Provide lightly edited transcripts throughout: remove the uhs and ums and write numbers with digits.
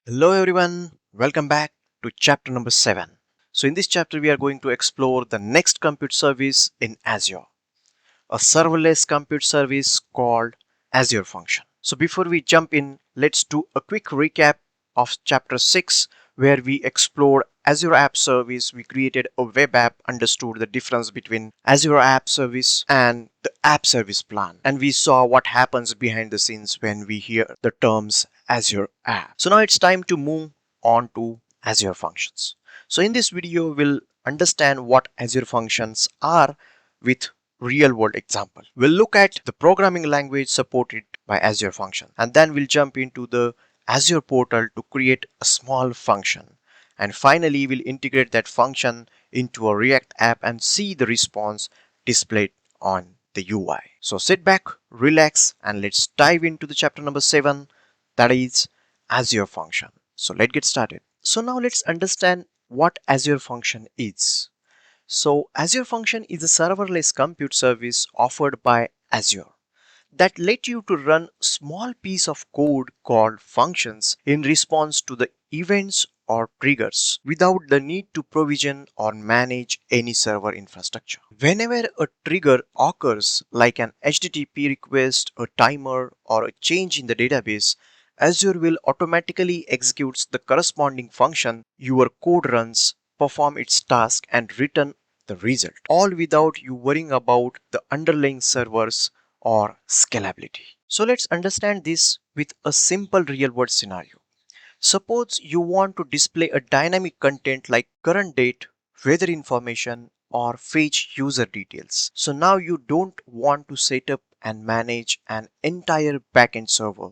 Hello everyone, welcome back to chapter number 7. So in this chapter we are going to explore the next compute service in Azure, a serverless compute service called Azure Function. So before we jump in, let's do a quick recap of chapter 6 where we explored Azure App Service. We created a web app, understood the difference between Azure App Service and the App Service plan, and we saw what happens behind the scenes when we hear the terms Azure App. So now it's time to move on to Azure Functions. So in this video, we'll understand what Azure Functions are with real world example. We'll look at the programming language supported by Azure Function, and then we'll jump into the Azure portal to create a small function. And finally, we'll integrate that function into a React app and see the response displayed on the UI. So sit back, relax, and let's dive into the chapter number 7, that is Azure Function. So let's get started. So now let's understand what Azure Function is. So Azure Function is a serverless compute service offered by Azure that let you to run small piece of code called functions in response to the events or triggers without the need to provision or manage any server infrastructure. Whenever a trigger occurs like an HTTP request, a timer, or a change in the database, Azure will automatically execute the corresponding function your code runs, perform its task, and return the result, all without you worrying about the underlying servers or scalability. So let's understand this with a simple real world scenario. Suppose you want to display a dynamic content like current date, weather information, or fetch user details. So now you don't want to set up and manage an entire backend server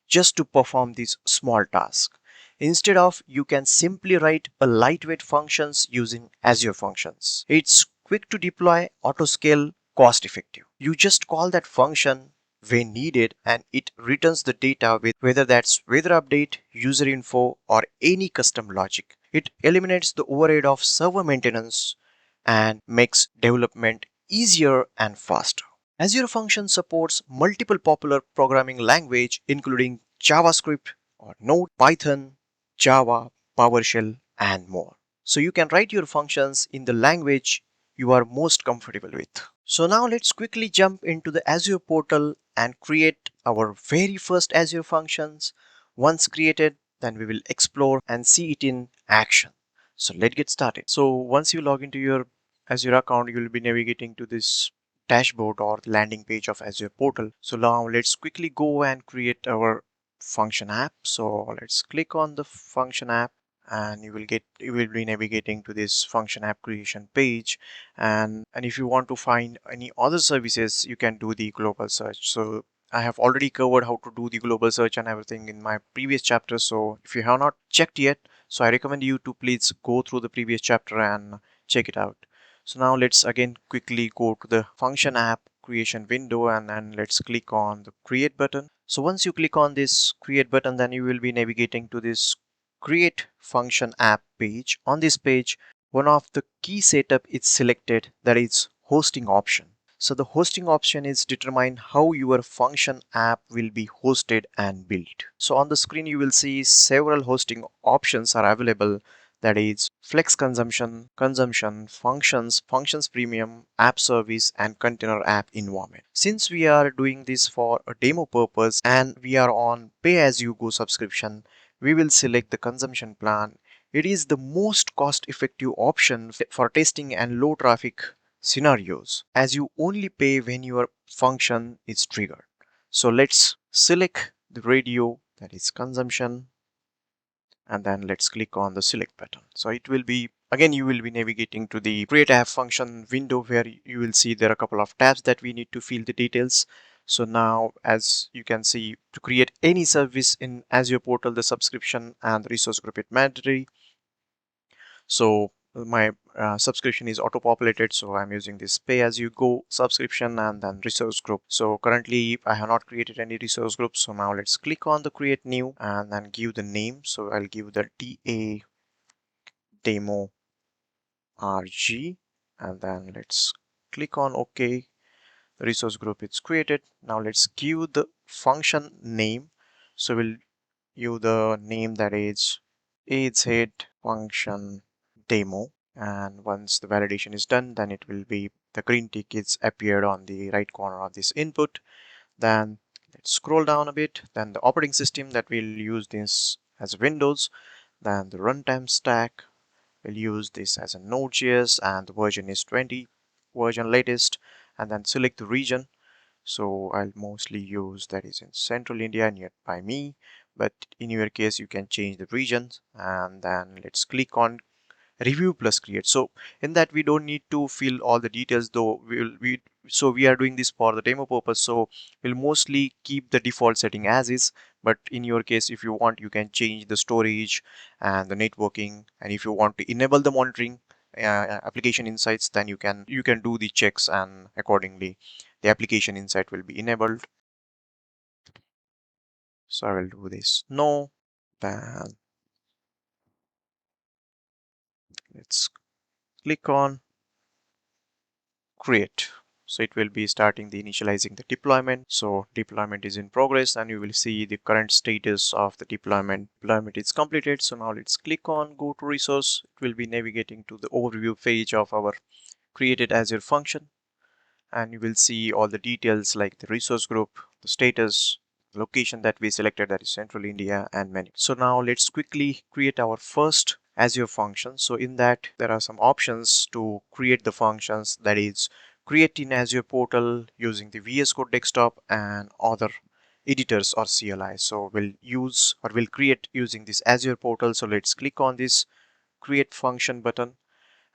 just to perform this small task. Instead of, you can simply write a lightweight functions using Azure Functions. It's quick to deploy, auto scale, cost effective. You just call that function when needed and it returns the data with whether that's weather update, user info, or any custom logic. It eliminates the overhead of server maintenance and makes development easier and faster. Azure Function supports multiple popular programming language including JavaScript or Node, Python, Java, PowerShell, and more. So you can write your functions in the language you are most comfortable with. So now let's quickly jump into the Azure portal and create our very first Azure functions. Once created, then we will explore and see it in action. So let's get started. So once you log into your Azure account, you will be navigating to this dashboard or the landing page of Azure portal. So now let's quickly go and create our function app. So let's click on the function app and you will be navigating to this function app creation page, and if you want to find any other services you can do the global search. So I have already covered how to do the global search and everything in my previous chapter, so if you have not checked yet, so I recommend you to please go through the previous chapter and check it out. So now let's again quickly go to the function app creation window and then let's click on the create button. So once you click on this create button, then you will be navigating to this create function app page. On this page, one of the key setup is selected, that is hosting option. So the hosting option is determine how your function app will be hosted and built. So on the screen you will see several hosting options are available, that is flex consumption, functions premium, app service, and container app environment. Since we are doing this for a demo purpose and we are on pay as you go subscription, we will select the consumption plan. It is the most cost effective option for testing and low traffic scenarios, as you only pay when your function is triggered. So let's select the radio, that is consumption, and then let's click on the select button. So it will be, again you will be navigating to the create app function window where you will see there are a couple of tabs that we need to fill the details. So now as you can see, to create any service in Azure portal, the subscription and the resource group is mandatory. So my subscription is auto populated, so I'm using this pay as you go subscription and then resource group. So currently I have not created any resource group, so now let's click on the create new and then give the name. So I'll give the DA demo RG and then let's click on OK. The resource group is created. Now let's give the function name. So we'll give the name that is Azure Function demo. And once the validation is done, then it will be the green tick is appeared on the right corner of this input. Then let's scroll down a bit. Then the operating system that we'll use this as Windows. Then the runtime stack, we'll use this as a node.js, and the version is 20 version latest. And then select the region. So I'll mostly use that is in central India near by me, but in your case you can change the regions. And then let's click on review plus create. So in that we don't need to fill all the details, though we are doing this for the demo purpose, so we'll mostly keep the default setting as is. But in your case, if you want, you can change the storage and the networking, and if you want to enable the monitoring application insights, then you can do the checks, and accordingly the application insight will be enabled. So I will do this no. Then let's click on create. So it will be starting the initializing the deployment. So deployment is in progress, and you will see the current status of the deployment. Deployment is completed. So now let's click on go to resource. It will be navigating to the overview page of our created Azure function, and you will see all the details like the resource group, the status, location that we selected, that is central India, and many. So now let's quickly create our first Azure function. So in that there are some options to create the functions, that is create in Azure portal using the VS Code desktop and other editors or CLI. So we'll create using this Azure portal. So let's click on this create function button,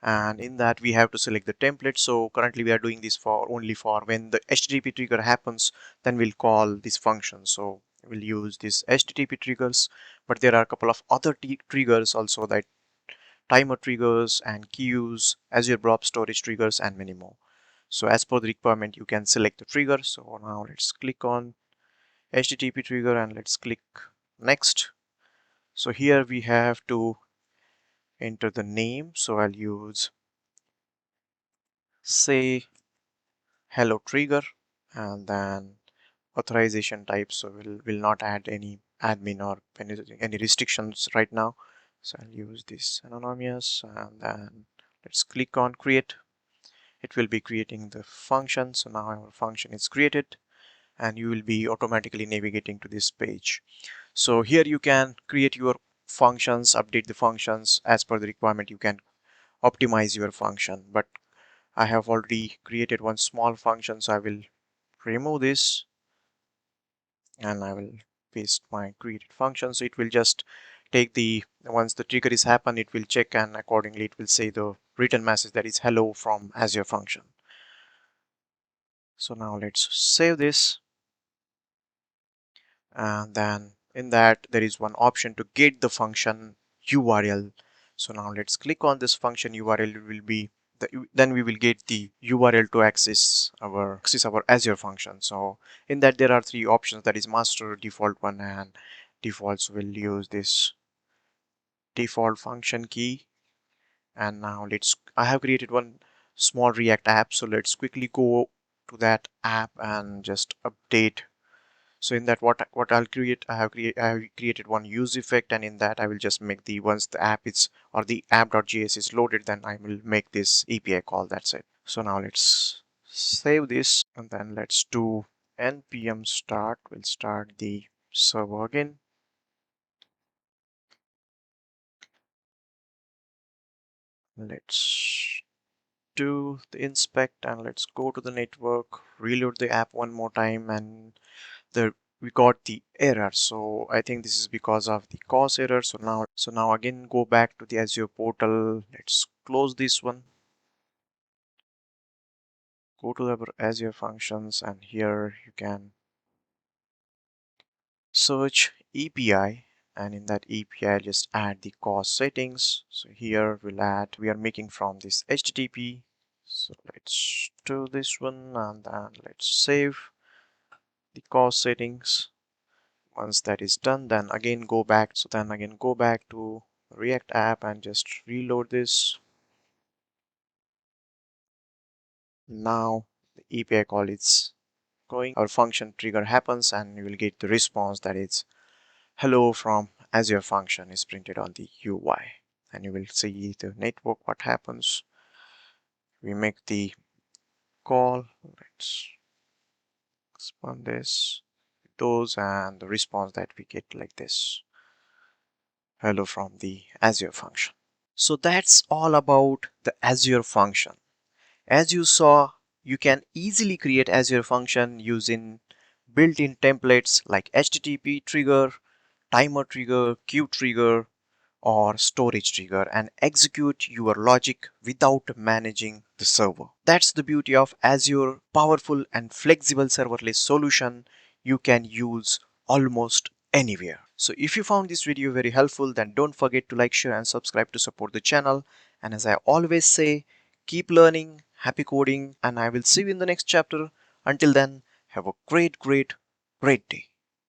and in that we have to select the template. So currently we are doing this for only for when the HTTP trigger happens, then we'll call this function. So we'll use this HTTP triggers, but there are a couple of other triggers also, that timer triggers and queues, Azure Blob Storage triggers, and many more. So as per the requirement, you can select the trigger. So now let's click on HTTP trigger and let's click next. So here we have to enter the name. So I'll use say hello trigger, and then authorization type. So we'll not add any admin or any restrictions right now. So I'll use this anonymous, and then let's click on create. It will be creating the function. So now our function is created, and you will be automatically navigating to this page. So here you can create your functions, update the functions as per the requirement. You can optimize your function, but I have already created one small function, so I will remove this and I will paste my created function. So it will just take the, once the trigger is happen, it will check, and accordingly it will say the written message that is hello from Azure function. So now let's save this, and then in that there is one option to get the function URL. So now let's click on this function URL. It will be then we will get the URL to access our Azure function. So in that there are three options, that is master, default one, and defaults will use this default function key. And now I have created one small React app, so let's quickly go to that app and just update. So in that what I'll create, I have created one use effect, and in that I will just make the, once the app is or the app.js is loaded, then I will make this API call. That's it. So now let's save this, and then let's do npm start. We'll start the server again. Let's do the inspect, and let's go to the network, reload the app one more time, and we got the error. So I think this is because of the cause error. So now again go back to the Azure portal. Let's close this one, go to our Azure functions, and here you can search API, and in that API just add the cause settings. So here we are making from this HTTP. So let's do this one, and then let's save the cause settings. Once that is done, then again go back. So then again go back to React app and just reload this. Now the API call is going, our function trigger happens, and you will get the response that is hello from Azure Function is printed on the UI, and you will see the network. What happens? We make the call. Let's expand this, those, and the response that we get like this. Hello from the Azure Function. So that's all about the Azure Function. As you saw, you can easily create Azure Function using built-in templates like HTTP trigger, timer trigger, queue trigger, or storage trigger and execute your logic without managing the server. That's the beauty of Azure powerful and flexible serverless solution you can use almost anywhere. So if you found this video very helpful, then don't forget to like, share and subscribe to support the channel. And as I always say, keep learning, happy coding, and I will see you in the next chapter. Until then, have a great day.